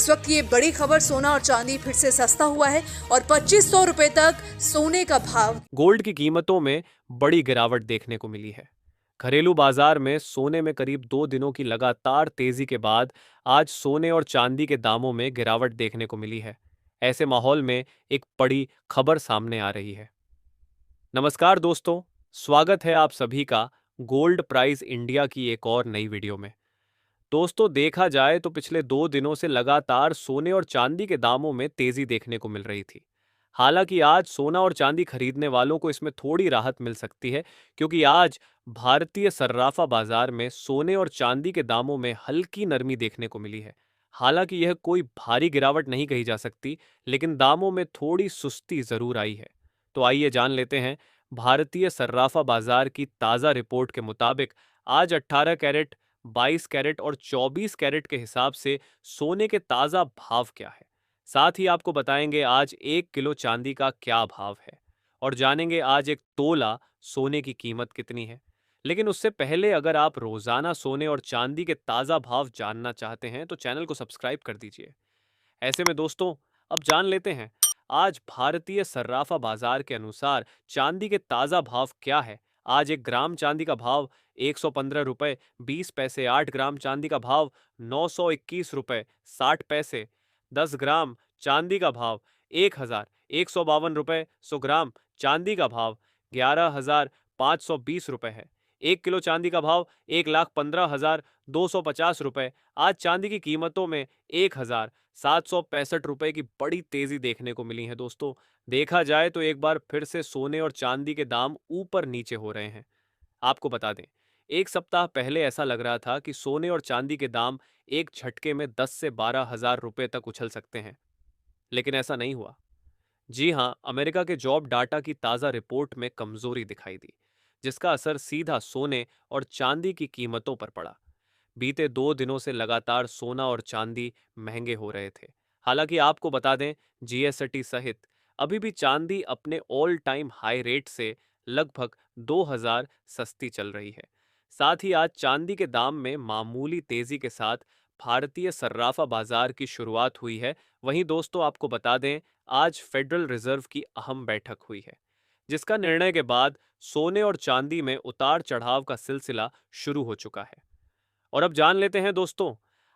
इस वक्त ये बड़ी खबर, सोना और चांदी फिर से सस्ता हुआ है और 2500 रुपए तक सोने का भाव। गोल्ड की कीमतों में बड़ी गिरावट देखने को मिली है। घरेलू बाजार में सोने में करीब 2 दिनों की लगातार तेजी के बाद आज सोने और चांदी के दामों में गिरावट देखने को मिली है। ऐसे माहौल में एक बड़ी खबर सामने आ रही है। नमस्कार दोस्तों, स्वागत है आप सभी का गोल्ड प्राइस इंडिया की एक और नई वीडियो में। दोस्तों, देखा जाए तो पिछले 2 दिनों से लगातार सोने और चांदी के दामों में तेजी देखने को मिल रही थी। हालांकि आज सोना और चांदी खरीदने वालों को इसमें थोड़ी राहत मिल सकती है, क्योंकि आज भारतीय सर्राफा बाजार में सोने और चांदी के दामों में हल्की नरमी देखने को मिली है। हालांकि यह कोई भारी गिरावट नहीं कही जा सकती, लेकिन दामों में थोड़ी सुस्ती जरूर आई है। तो आइए जान लेते हैं भारतीय सर्राफा बाजार की ताज़ा रिपोर्ट के मुताबिक आज 18 कैरेट, 22 कैरेट और 24 कैरेट के हिसाब से सोने के ताज़ा भाव क्या है। साथ ही आपको बताएंगे आज 1 किलो चांदी का क्या भाव है और जानेंगे आज एक तोला सोने की कीमत कितनी है। लेकिन उससे पहले अगर आप रोजाना सोने और चांदी के ताज़ा भाव जानना चाहते हैं तो चैनल को सब्सक्राइब कर दीजिए। ऐसे में दोस्तों, अब जान लेते हैं आज भारतीय सर्राफा बाजार के अनुसार चांदी के ताज़ा भाव क्या है। आज 1 ग्राम चांदी का भाव 115 रुपए 20 पैसे, 8 ग्राम चांदी का भाव 921 रुपए 60 पैसे, 10 ग्राम चांदी का भाव 1,152 रुपए, 100 ग्राम चांदी का भाव 11,520 रुपए है। 1 किलो चांदी का भाव 1,15,250 रुपए। आज चांदी की कीमतों में 1,765 रुपए की बड़ी तेजी देखने को मिली है। दोस्तों, देखा जाए तो एक बार फिर से सोने और चांदी के दाम ऊपर नीचे हो रहे हैं। आपको बता दें, एक सप्ताह पहले ऐसा लग रहा था कि सोने और चांदी के दाम एक झटके में 10 से 12 हजार रुपए तक उछल सकते हैं, लेकिन ऐसा नहीं हुआ। जी हां, अमेरिका के जॉब डाटा की ताज़ा रिपोर्ट में कमजोरी दिखाई दी, जिसका असर सीधा सोने और चांदी की कीमतों पर पड़ा। बीते 2 दिनों से लगातार सोना और चांदी महंगे हो रहे थे। हालांकि आपको बता दें, जीएसटी सहित अभी भी चांदी अपने ऑल टाइम हाई रेट से लगभग 2000 सस्ती चल रही है। साथ ही आज चांदी के दाम में मामूली तेजी के साथ भारतीय सर्राफा बाजार की शुरुआत हुई है। वहीं दोस्तों, आपको बता दें, आज फेडरल रिजर्व की अहम बैठक हुई है, जिसका निर्णय के बाद सोने और चांदी में उतार चढ़ाव का सिलसिला शुरू हो चुका है। और अब जान लेते हैं दोस्तों,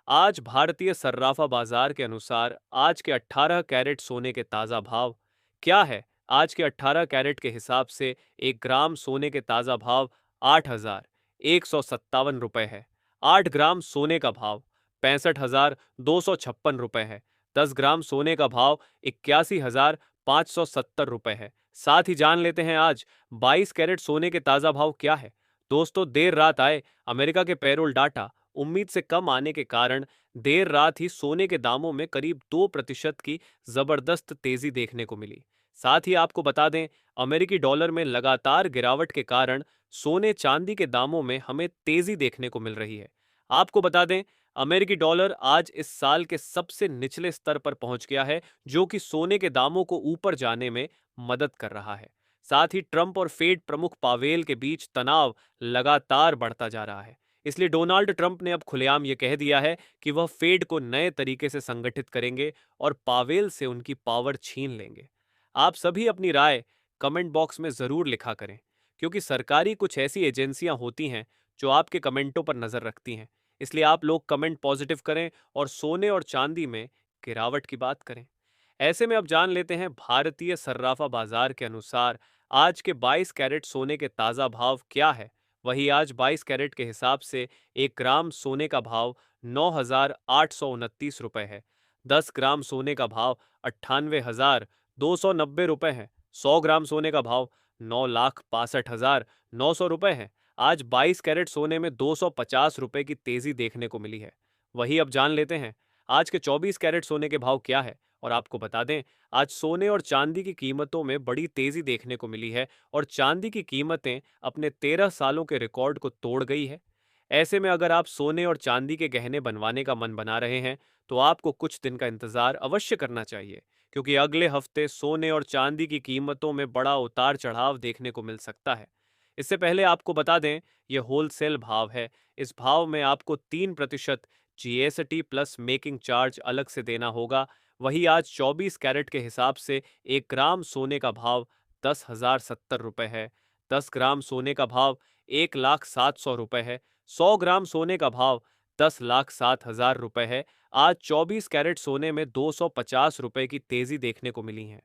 आज भारतीय सर्राफा बाजार के अनुसार आज के 18 कैरेट सोने के ताज़ा भाव क्या है। आज के 18 कैरेट के हिसाब से 1 ग्राम सोने के ताज़ा भाव 8,157 रुपए है। 8 ग्राम सोने का भाव 65,256 रुपए है। 10 ग्राम सोने का भाव 81,570 रुपए है। साथ ही जान लेते हैं आज 22 कैरेट सोने के ताज़ा भाव क्या है। दोस्तों, देर रात आए अमेरिका के पेरोल डाटा उम्मीद से कम आने के कारण देर रात ही सोने के दामों में करीब 2% की जबरदस्त तेजी देखने को मिली। साथ ही आपको बता दें, अमेरिकी डॉलर में लगातार गिरावट के कारण सोने चांदी के दामों में हमें तेजी देखने को मिल रही है। आपको बता दें, अमेरिकी डॉलर आज इस साल के सबसे निचले स्तर पर पहुंच गया है, जो कि सोने के दामों को ऊपर जाने में मदद कर रहा है। साथ ही ट्रंप और फेड प्रमुख पावेल के बीच तनाव लगातार बढ़ता जा रहा है। इसलिए डोनाल्ड ट्रंप ने अब खुलेआम ये कह दिया है कि वह फेड को नए तरीके से संगठित करेंगे और पावेल से उनकी पावर छीन लेंगे। आप सभी अपनी राय कमेंट बॉक्स में ज़रूर लिखा करें, क्योंकि सरकारी कुछ ऐसी एजेंसियां होती हैं जो आपके कमेंटों पर नज़र रखती हैं। इसलिए आप लोग कमेंट पॉजिटिव करें और सोने और चांदी में गिरावट की बात करें। ऐसे में अब जान लेते हैं भारतीय सर्राफा बाजार के अनुसार आज के 22 कैरेट सोने के ताज़ा भाव क्या है। वही आज 22 कैरेट के हिसाब से 1 ग्राम सोने का भाव 9,829 रुपए है। 10 ग्राम सोने का भाव 98,290 रुपए है। 100 ग्राम सोने का भाव 9,62,900 रुपए है। आज 22 कैरेट सोने में 250 रुपए की तेजी देखने को मिली है। वही अब जान लेते हैं आज के 24 कैरेट सोने के भाव क्या है। और आपको बता दें, आज सोने और चांदी की कीमतों में बड़ी तेजी देखने को मिली है और चांदी की कीमतें अपने 13 सालों के रिकॉर्ड को तोड़ गई है। ऐसे में अगर आप सोने और चांदी के गहने बनवाने का मन बना रहे हैं तो आपको कुछ दिन का इंतजार अवश्य करना चाहिए, क्योंकि अगले हफ्ते सोने और चांदी की कीमतों में बड़ा उतार चढ़ाव देखने को मिल सकता है। इससे पहले आपको बता दें, यह होलसेल भाव है। इस भाव में आपको 3% जीएसटी प्लस मेकिंग चार्ज अलग से देना होगा। वहीं आज 24 कैरेट के हिसाब से 1 ग्राम सोने का भाव 10,070 रुपए है। 10 ग्राम सोने का भाव 1,07,000 रुपए है। 100 ग्राम सोने का भाव 10,07,000 रुपए है। आज 24 कैरेट सोने में 250 रुपए की तेजी देखने को मिली है।